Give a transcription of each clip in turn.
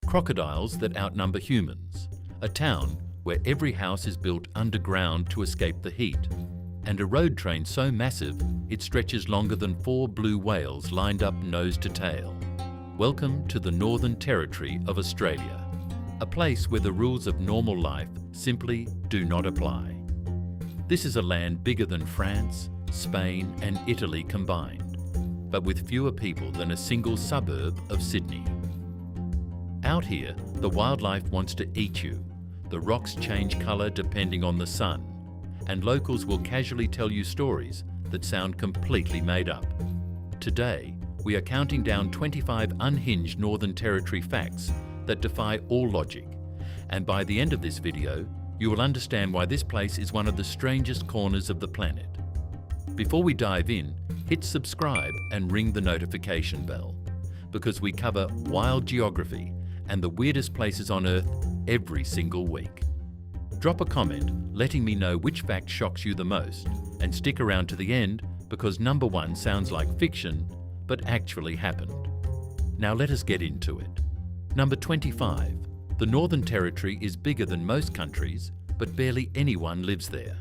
Crocodiles that outnumber humans, a town where every house is built underground to escape the heat, and a road train so massive it stretches longer than 4 blue whales lined up nose to tail. Welcome to the Northern Territory of Australia, a place where the rules of normal life simply do not apply. This is a land bigger than France, Spain and Italy combined, but with fewer people than a single suburb of Sydney. Out here, the wildlife wants to eat you. The rocks change colour depending on the sun, and locals will casually tell you stories that sound completely made up. Today, we are counting down 25 unhinged Northern Territory facts that defy all logic, and by the end of this video, you will understand why this place is one of the strangest corners of the planet. Before we dive in, hit subscribe and ring the notification bell, because we cover wild geography and the weirdest places on Earth every single week. Drop a comment letting me know which fact shocks you the most, and stick around to the end because number 1 sounds like fiction, but actually happened. Now let us get into it. Number 25. The Northern Territory is bigger than most countries, but barely anyone lives there.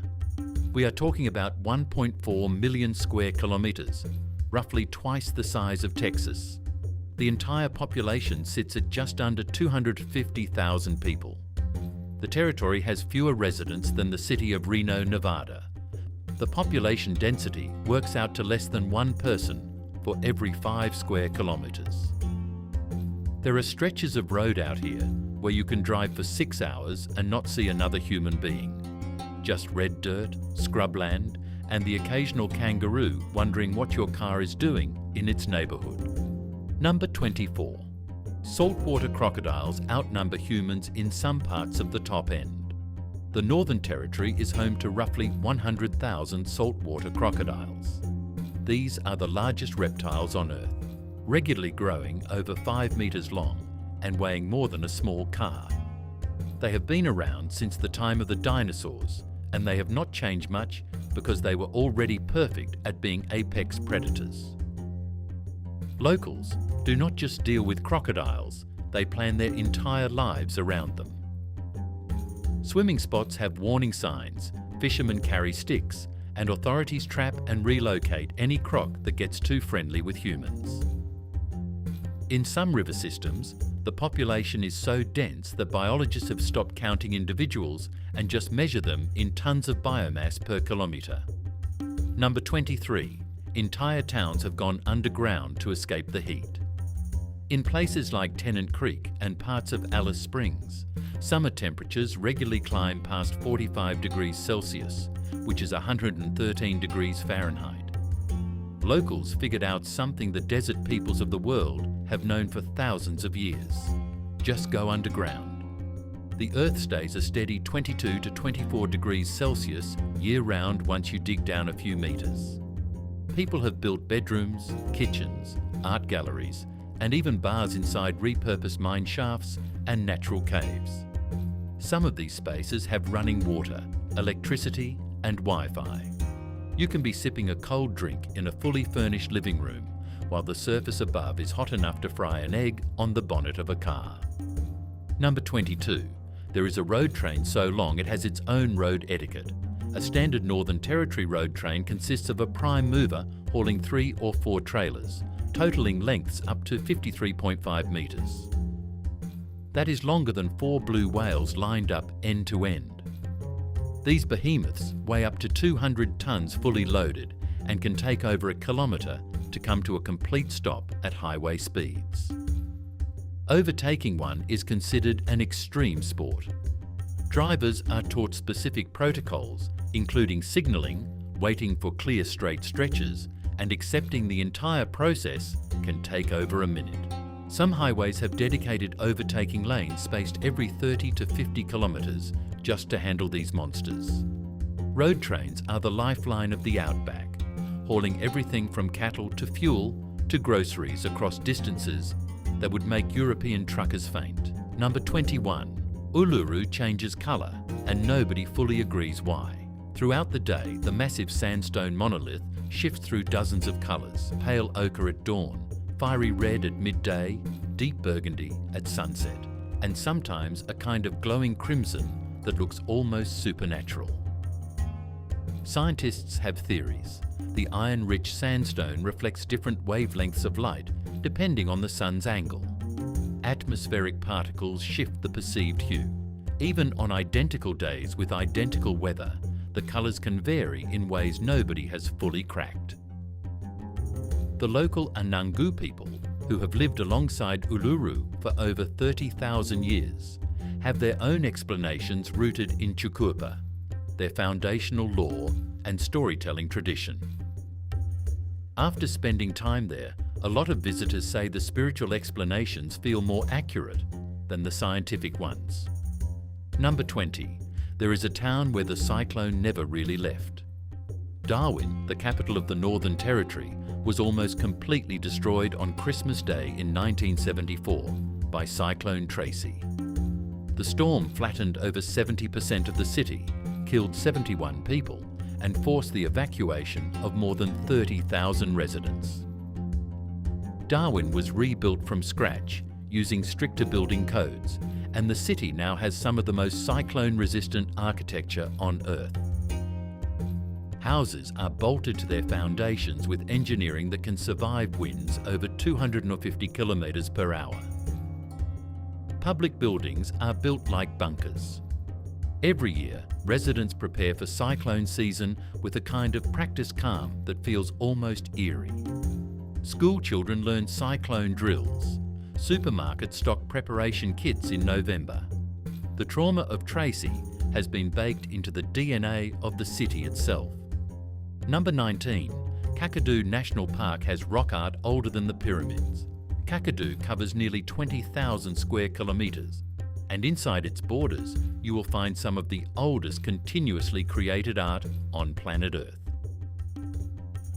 We are talking about 1.4 million square kilometres, roughly twice the size of Texas. The entire population sits at just under 250,000 people. The territory has fewer residents than the city of Reno, Nevada. The population density works out to less than 1 person for every 5 square kilometres. There are stretches of road out here where you can drive for 6 hours and not see another human being. Just red dirt, scrubland, and the occasional kangaroo wondering what your car is doing in its neighbourhood. Number 24. Saltwater crocodiles outnumber humans in some parts of the top end. The Northern Territory is home to roughly 100,000 saltwater crocodiles. These are the largest reptiles on Earth, regularly growing over 5 meters long and weighing more than a small car. They have been around since the time of the dinosaurs, and they have not changed much because they were already perfect at being apex predators. Locals do not just deal with crocodiles, they plan their entire lives around them. Swimming spots have warning signs, fishermen carry sticks, and authorities trap and relocate any croc that gets too friendly with humans. In some river systems, the population is so dense that biologists have stopped counting individuals and just measure them in tons of biomass per kilometre. Number 23. Entire towns have gone underground to escape the heat. In places like Tennant Creek and parts of Alice Springs, summer temperatures regularly climb past 45 degrees Celsius, which is 113 degrees Fahrenheit. Locals figured out something the desert peoples of the world have known for thousands of years. Just go underground. The Earth stays a steady 22 to 24 degrees Celsius year-round once you dig down a few meters. People have built bedrooms, kitchens, art galleries, and even bars inside repurposed mine shafts and natural caves. Some of these spaces have running water, electricity, and Wi-Fi. You can be sipping a cold drink in a fully furnished living room, while the surface above is hot enough to fry an egg on the bonnet of a car. Number 22. There is a road train so long it has its own road etiquette. A standard Northern Territory road train consists of a prime mover hauling 3 or 4 trailers, totalling lengths up to 53.5 metres. That is longer than 4 blue whales lined up end to end. These behemoths weigh up to 200 tonnes fully loaded and can take over a kilometre to come to a complete stop at highway speeds. Overtaking one is considered an extreme sport. Drivers are taught specific protocols, including signalling, waiting for clear straight stretches, and accepting the entire process can take over a minute. Some highways have dedicated overtaking lanes spaced every 30 to 50 kilometres just to handle these monsters. Road trains are the lifeline of the outback, hauling everything from cattle to fuel to groceries across distances that would make European truckers faint. Number 21. Uluru changes colour, and nobody fully agrees why. Throughout the day, the massive sandstone monolith shifts through dozens of colours: pale ochre at dawn, fiery red at midday, deep burgundy at sunset. and sometimes a kind of glowing crimson that looks almost supernatural. Scientists have theories. The iron-rich sandstone reflects different wavelengths of light depending on the sun's angle. Atmospheric particles shift the perceived hue. Even on identical days with identical weather, the colours can vary in ways nobody has fully cracked. The local Anangu people, who have lived alongside Uluru for over 30,000 years, have their own explanations rooted in Chukurpa, their foundational lore and storytelling tradition. After spending time there, a lot of visitors say the spiritual explanations feel more accurate than the scientific ones. Number 20. There is a town where the cyclone never really left. Darwin, the capital of the Northern Territory, was almost completely destroyed on Christmas Day in 1974 by Cyclone Tracy. The storm flattened over 70% of the city, killed 71 people, and forced the evacuation of more than 30,000 residents. Darwin was rebuilt from scratch using stricter building codes, and the city now has some of the most cyclone-resistant architecture on Earth. Houses are bolted to their foundations with engineering that can survive winds over 250 kilometres per hour. Public buildings are built like bunkers. Every year, residents prepare for cyclone season with a kind of practice calm that feels almost eerie. School children learn cyclone drills. Supermarkets stock preparation kits in November. The trauma of Tracy has been baked into the DNA of the city itself. Number 19. Kakadu National Park has rock art older than the pyramids. Kakadu covers nearly 20,000 square kilometres, and inside its borders you will find some of the oldest continuously created art on planet Earth.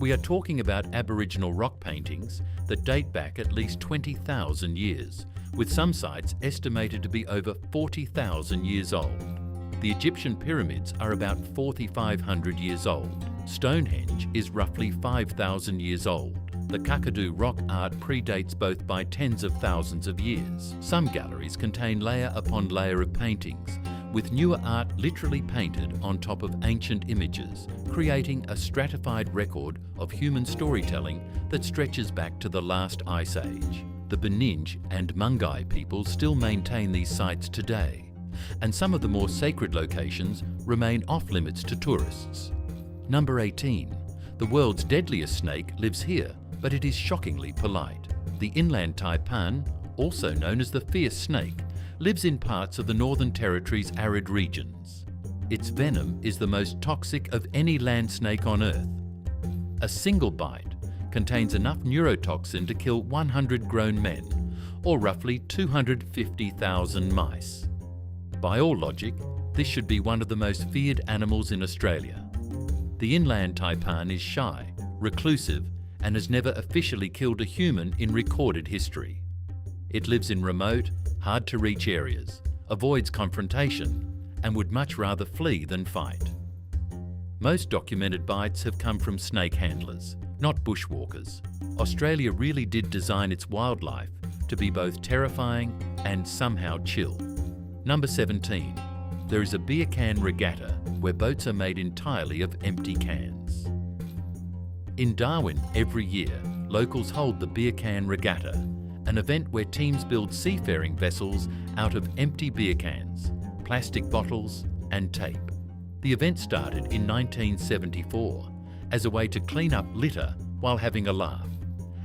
We are talking about Aboriginal rock paintings that date back at least 20,000 years, with some sites estimated to be over 40,000 years old. The Egyptian pyramids are about 4,500 years old. Stonehenge is roughly 5,000 years old. The Kakadu rock art predates both by tens of thousands of years. Some galleries contain layer upon layer of paintings, with newer art literally painted on top of ancient images, creating a stratified record of human storytelling that stretches back to the last ice age. The Beninj and Mungai people still maintain these sites today, and some of the more sacred locations remain off-limits to tourists. Number 18. The world's deadliest snake lives here, but it is shockingly polite. The inland taipan, also known as the fierce snake, lives in parts of the Northern Territory's arid regions. Its venom is the most toxic of any land snake on Earth. A single bite contains enough neurotoxin to kill 100 grown men, or roughly 250,000 mice. By all logic, this should be one of the most feared animals in Australia. The inland taipan is shy, reclusive, and has never officially killed a human in recorded history. It lives in remote, hard-to-reach areas, avoids confrontation, and would much rather flee than fight. Most documented bites have come from snake handlers, not bushwalkers. Australia really did design its wildlife to be both terrifying and somehow chill. Number 17. There is a beer can regatta where boats are made entirely of empty cans. In Darwin, every year, locals hold the Beer Can Regatta, an event where teams build seafaring vessels out of empty beer cans, plastic bottles, and tape. The event started in 1974 as a way to clean up litter while having a laugh,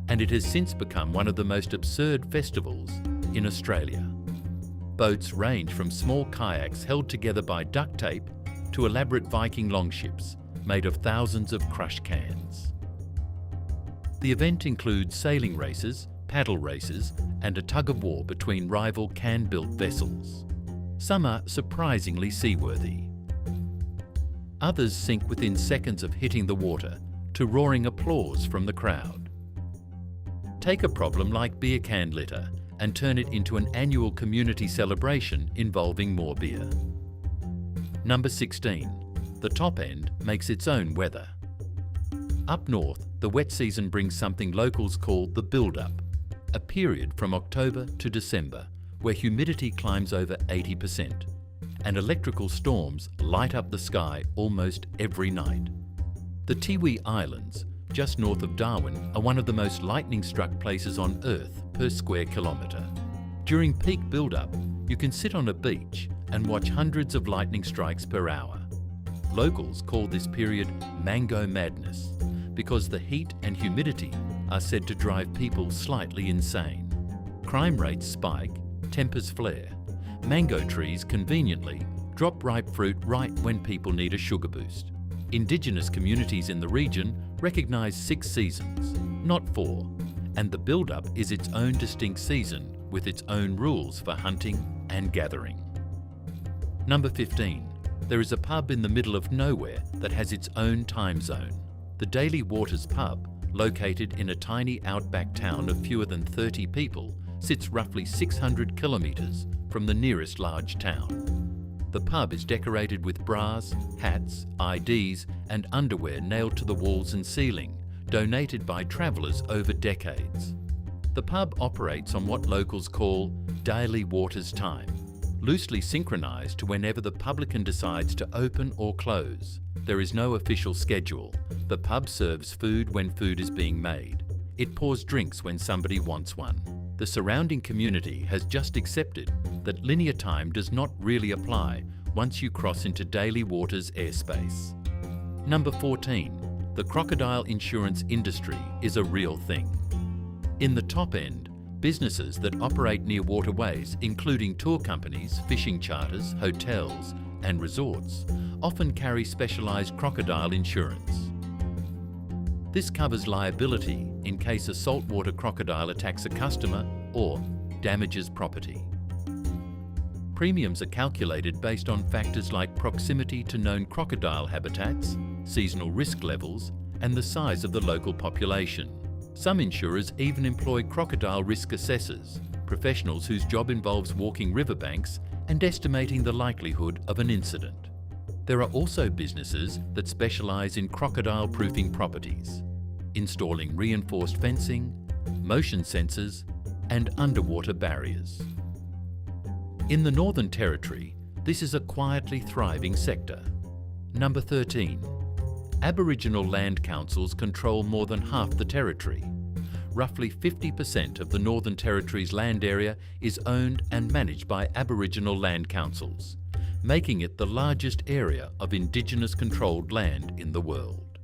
and it has since become one of the most absurd festivals in Australia. Boats range from small kayaks held together by duct tape to elaborate Viking longships made of thousands of crushed cans. The event includes sailing races, paddle races, and a tug-of-war between rival can-built vessels. Some are surprisingly seaworthy. Others sink within seconds of hitting the water to roaring applause from the crowd. Take a problem like beer can litter and turn it into an annual community celebration involving more beer. Number 16. The top end makes its own weather. Up north, the wet season brings something locals call the build-up, a period from October to December where humidity climbs over 80%, and electrical storms light up the sky almost every night. The Tiwi Islands, just north of Darwin, are one of the most lightning-struck places on Earth per square kilometre. During peak build-up, you can sit on a beach and watch hundreds of lightning strikes per hour. Locals call this period mango madness because the heat and humidity are said to drive people slightly insane. Crime rates spike, tempers flare. Mango trees conveniently drop ripe fruit right when people need a sugar boost. Indigenous communities in the region recognise 6 seasons, not 4, and the build-up is its own distinct season with its own rules for hunting and gathering. Number 15. There is a pub in the middle of nowhere that has its own time zone. The Daily Waters pub, located in a tiny outback town of fewer than 30 people, sits roughly 600 kilometres from the nearest large town. The pub is decorated with bras, hats, IDs and underwear nailed to the walls and ceiling, donated by travellers over decades. The pub operates on what locals call Daily Waters time, loosely synchronised to whenever the publican decides to open or close. There is no official schedule. The pub serves food when food is being made. It pours drinks when somebody wants one. The surrounding community has just accepted that linear time does not really apply once you cross into Daily Waters airspace. Number 14. The crocodile insurance industry is a real thing. In the top end, businesses that operate near waterways, including tour companies, fishing charters, hotels, and resorts, often carry specialised crocodile insurance. This covers liability in case a saltwater crocodile attacks a customer or damages property. Premiums are calculated based on factors like proximity to known crocodile habitats, seasonal risk levels, and the size of the local population. Some insurers even employ crocodile risk assessors, professionals whose job involves walking riverbanks and estimating the likelihood of an incident. There are also businesses that specialise in crocodile-proofing properties, installing reinforced fencing, motion sensors, and underwater barriers. In the Northern Territory, this is a quietly thriving sector. Number 13. Aboriginal land councils control more than half the territory. Roughly 50% of the Northern Territory's land area is owned and managed by Aboriginal land councils, making it the largest area of Indigenous-controlled land in the world.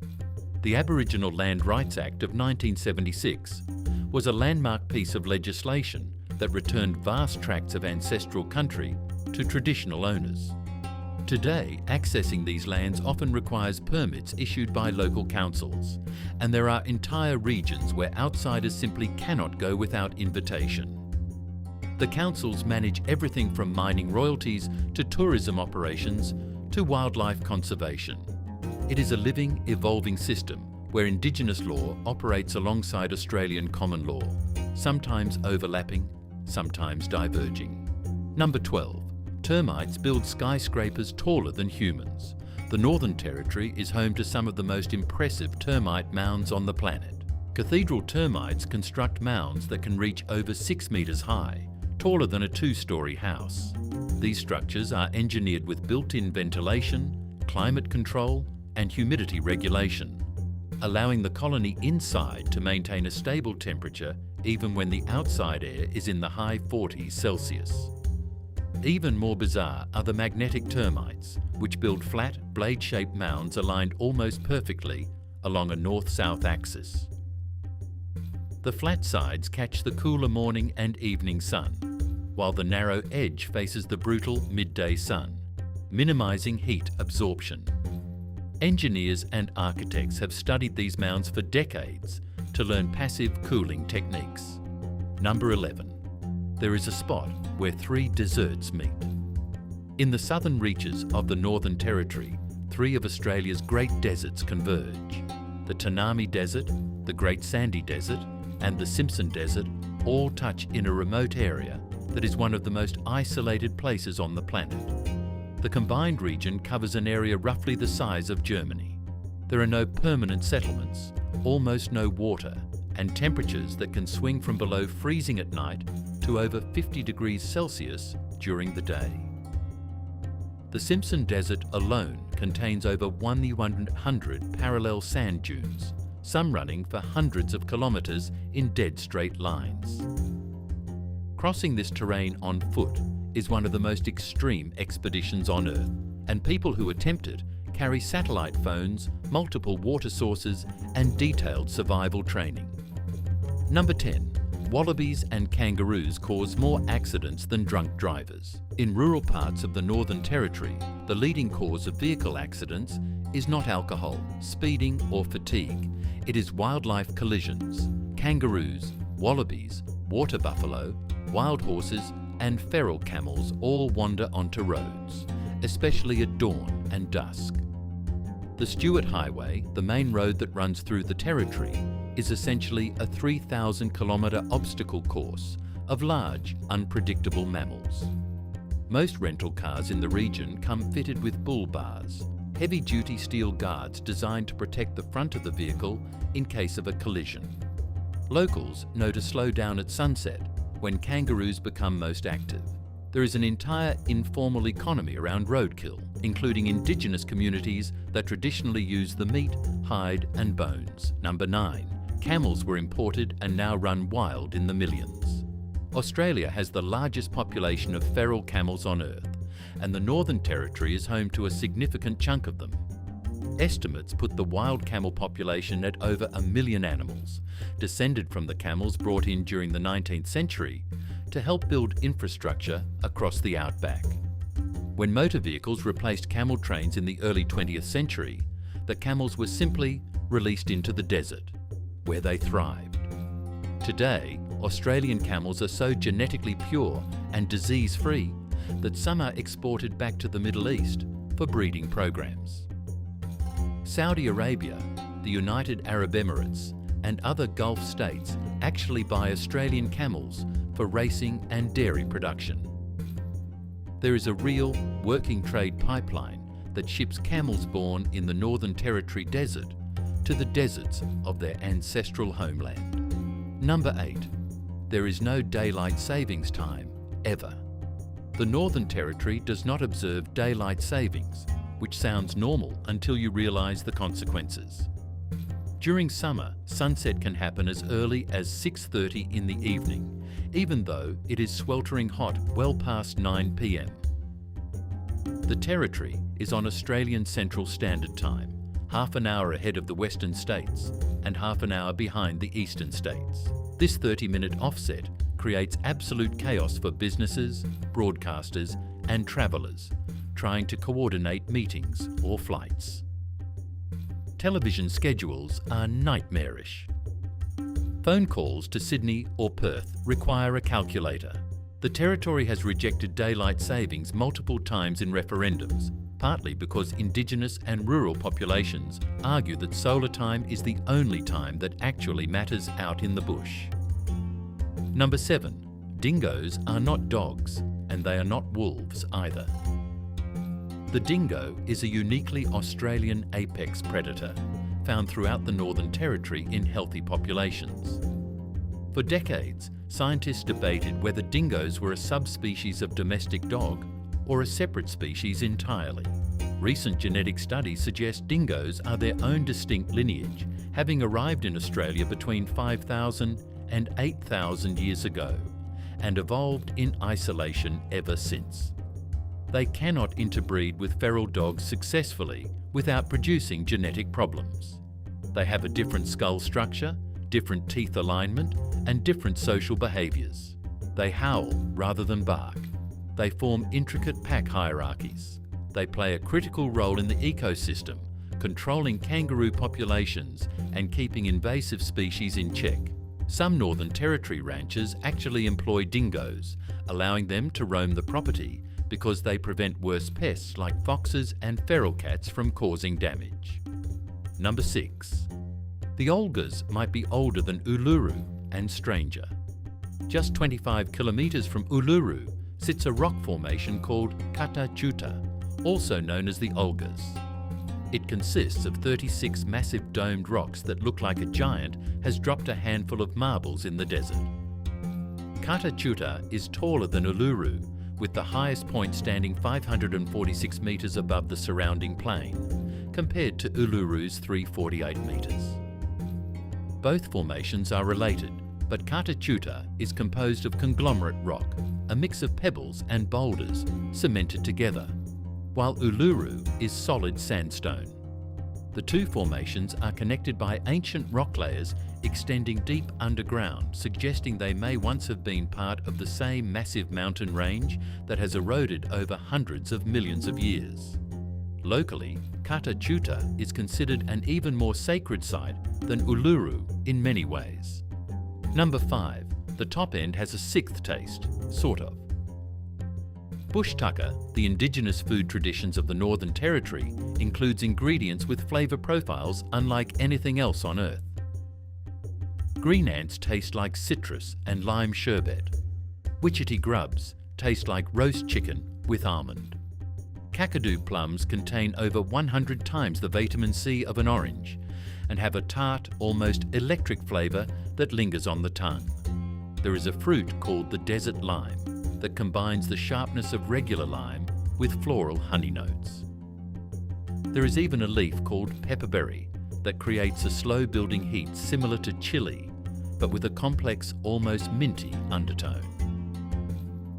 The Aboriginal Land Rights Act of 1976 was a landmark piece of legislation that returned vast tracts of ancestral country to traditional owners. Today, accessing these lands often requires permits issued by local councils, and there are entire regions where outsiders simply cannot go without invitation. The councils manage everything from mining royalties to tourism operations to wildlife conservation. It is a living, evolving system where Indigenous law operates alongside Australian common law, sometimes overlapping, sometimes diverging. Number 12. Termites build skyscrapers taller than humans. The Northern Territory is home to some of the most impressive termite mounds on the planet. Cathedral termites construct mounds that can reach over 6 metres high, taller than a 2-storey house. These structures are engineered with built-in ventilation, climate control, and humidity regulation, allowing the colony inside to maintain a stable temperature even when the outside air is in the high 40s Celsius. Even more bizarre are the magnetic termites, which build flat, blade-shaped mounds aligned almost perfectly along a north-south axis. The flat sides catch the cooler morning and evening sun, while the narrow edge faces the brutal midday sun, minimizing heat absorption. Engineers and architects have studied these mounds for decades to learn passive cooling techniques. Number 11. There is a spot where 3 deserts meet. In the southern reaches of the Northern Territory, 3 of Australia's great deserts converge. The Tanami Desert, the Great Sandy Desert, and the Simpson Desert all touch in a remote area that is one of the most isolated places on the planet. The combined region covers an area roughly the size of Germany. There are no permanent settlements, almost no water, and temperatures that can swing from below freezing at night to over 50 degrees Celsius during the day. The Simpson Desert alone contains over 1,100 parallel sand dunes, some running for hundreds of kilometres in dead straight lines. Crossing this terrain on foot is one of the most extreme expeditions on Earth, and people who attempt it carry satellite phones, multiple water sources, and detailed survival training. Number 10. Wallabies and kangaroos cause more accidents than drunk drivers. In rural parts of the Northern Territory, the leading cause of vehicle accidents is not alcohol, speeding, or fatigue. It is wildlife collisions. Kangaroos, wallabies, water buffalo, wild horses, and feral camels all wander onto roads, especially at dawn and dusk. The Stuart Highway, the main road that runs through the Territory, is essentially a 3,000-kilometre obstacle course of large, unpredictable mammals. Most rental cars in the region come fitted with bull bars, heavy-duty steel guards designed to protect the front of the vehicle in case of a collision. Locals know to slow down at sunset when kangaroos become most active. There is an entire informal economy around roadkill, including indigenous communities that traditionally use the meat, hide and bones. Number 9. Camels were imported and now run wild in the millions. Australia has the largest population of feral camels on Earth, and the Northern Territory is home to a significant chunk of them. Estimates put the wild camel population at over 1 million animals, descended from the camels brought in during the 19th century to help build infrastructure across the outback. When motor vehicles replaced camel trains in the early 20th century, the camels were simply released into the desert, where they thrived. Today, Australian camels are so genetically pure and disease-free that some are exported back to the Middle East for breeding programs. Saudi Arabia, the United Arab Emirates, and other Gulf states actually buy Australian camels for racing and dairy production. There is a real working trade pipeline that ships camels born in the Northern Territory desert to the deserts of their ancestral homeland. Number 8. There is no daylight savings time, ever. The Northern Territory does not observe daylight savings, which sounds normal until you realise the consequences. During summer, sunset can happen as early as 6:30 in the evening, even though it is sweltering hot well past 9 p.m. The Territory is on Australian Central Standard Time, half an hour ahead of the Western States and half an hour behind the Eastern States. This 30-minute offset creates absolute chaos for businesses, broadcasters, and travellers trying to coordinate meetings or flights. Television schedules are nightmarish. Phone calls to Sydney or Perth require a calculator. The Territory has rejected daylight savings multiple times in referendums, partly because Indigenous and rural populations argue that solar time is the only time that actually matters out in the bush. Number 7. Dingoes are not dogs, and they are not wolves either. The dingo is a uniquely Australian apex predator, found throughout the Northern Territory in healthy populations. For decades, scientists debated whether dingoes were a subspecies of domestic dog or a separate species entirely. Recent genetic studies suggest dingoes are their own distinct lineage, having arrived in Australia between 5,000 and 8,000 years ago, and evolved in isolation ever since. They cannot interbreed with feral dogs successfully without producing genetic problems. They have a different skull structure, different teeth alignment, and different social behaviours. They howl rather than bark. They form intricate pack hierarchies. They play a critical role in the ecosystem, controlling kangaroo populations and keeping invasive species in check. Some Northern Territory ranchers actually employ dingoes, allowing them to roam the property because they prevent worse pests like foxes and feral cats from causing damage. Number 6. The Olgas might be older than Uluru and stranger. Just 25 kilometres from Uluru sits a rock formation called Kata Chuta, also known as the Olgas. It consists of 36 massive domed rocks that look like a giant has dropped a handful of marbles in the desert. Kata Tjuta is taller than Uluru, with the highest point standing 546 metres above the surrounding plain, compared to Uluru's 348 metres. Both formations are related, but Kata Tjuta is composed of conglomerate rock, a mix of pebbles and boulders cemented together, while Uluru is solid sandstone. The two formations are connected by ancient rock layers extending deep underground, suggesting they may once have been part of the same massive mountain range that has eroded over hundreds of millions of years. Locally, Kata Tjuta is considered an even more sacred site than Uluru in many ways. Number 5. The top end has a sixth taste, sort of. Bush tucker, the indigenous food traditions of the Northern Territory, includes ingredients with flavour profiles unlike anything else on Earth. Green ants taste like citrus and lime sherbet. Wichita grubs taste like roast chicken with almond. Kakadu plums contain over 100 times the vitamin C of an orange and have a tart, almost electric flavour that lingers on the tongue. There is a fruit called the desert lime that combines the sharpness of regular lime with floral honey notes. There is even a leaf called pepperberry that creates a slow-building heat similar to chili, but with a complex, almost minty undertone.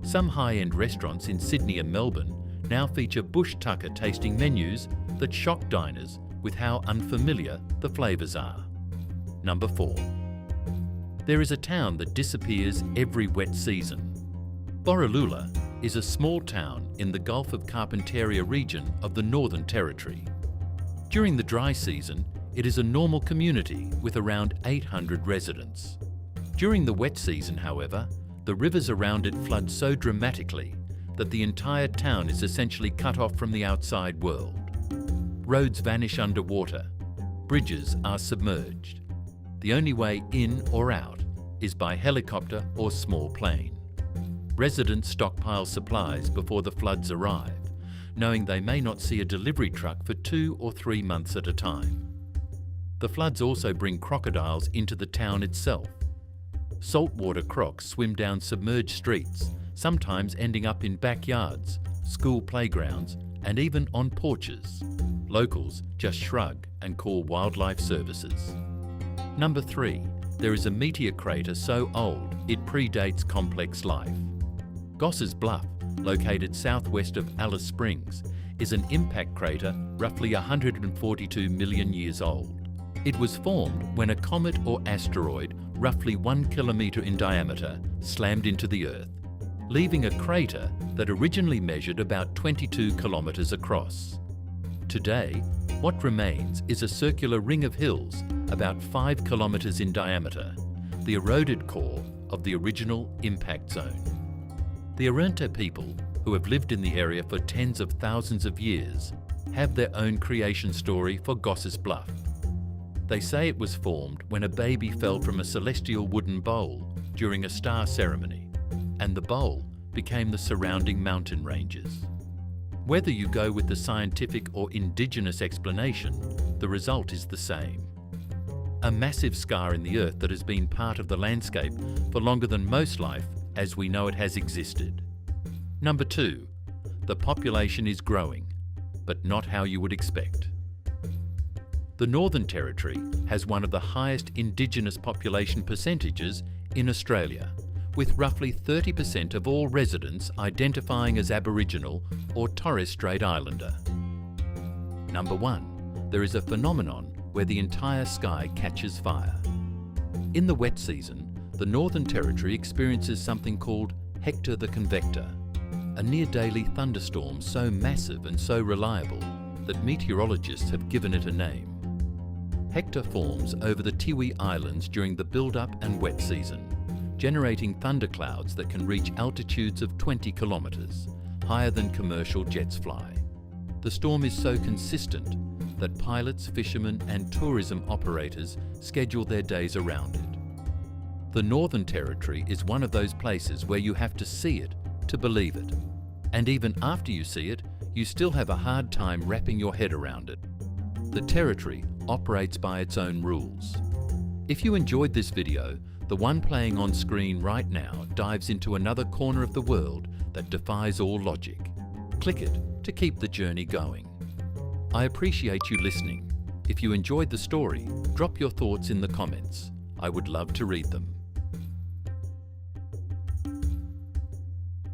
Some high-end restaurants in Sydney and Melbourne now feature bush tucker tasting menus that shock diners with how unfamiliar the flavours are. Number 4. There is a town that disappears every wet season. Borroloola is a small town in the Gulf of Carpentaria region of the Northern Territory. During the dry season, it is a normal community with around 800 residents. During the wet season, however, the rivers around it flood so dramatically that the entire town is essentially cut off from the outside world. Roads vanish underwater. Bridges are submerged. The only way in or out is by helicopter or small plane. Residents stockpile supplies before the floods arrive, knowing they may not see a delivery truck for 2 or 3 months at a time. The floods also bring crocodiles into the town itself. Saltwater crocs swim down submerged streets, sometimes ending up in backyards, school playgrounds, and even on porches. Locals just shrug and call wildlife services. Number 3. There is a meteor crater so old it predates complex life. Goss's Bluff, located southwest of Alice Springs, is an impact crater roughly 142 million years old. It was formed when a comet or asteroid roughly 1 kilometre in diameter slammed into the Earth, leaving a crater that originally measured about 22 kilometres across. Today, what remains is a circular ring of hills about 5 kilometres in diameter, the eroded core of the original impact zone. The Arunta people, who have lived in the area for tens of thousands of years, have their own creation story for Goss's Bluff. They say it was formed when a baby fell from a celestial wooden bowl during a star ceremony, and the bowl became the surrounding mountain ranges. Whether you go with the scientific or indigenous explanation, the result is the same. A massive scar in the earth that has been part of the landscape for longer than most life as we know it has existed. Number 2. The population is growing, but not how you would expect. The Northern Territory has one of the highest Indigenous population percentages in Australia, with roughly 30% of all residents identifying as Aboriginal or Torres Strait Islander. Number 1. There is a phenomenon where the entire sky catches fire. In the wet season, the Northern Territory experiences something called Hector the Convector, a near-daily thunderstorm so massive and so reliable that meteorologists have given it a name. Hector forms over the Tiwi Islands during the build-up and wet season, generating thunderclouds that can reach altitudes of 20 kilometres, higher than commercial jets fly. The storm is so consistent that pilots, fishermen and tourism operators schedule their days around it. The Northern Territory is one of those places where you have to see it to believe it. And even after you see it, you still have a hard time wrapping your head around it. The territory operates by its own rules. If you enjoyed this video, the one playing on screen right now dives into another corner of the world that defies all logic. Click it to keep the journey going. I appreciate you listening. If you enjoyed the story, drop your thoughts in the comments. I would love to read them.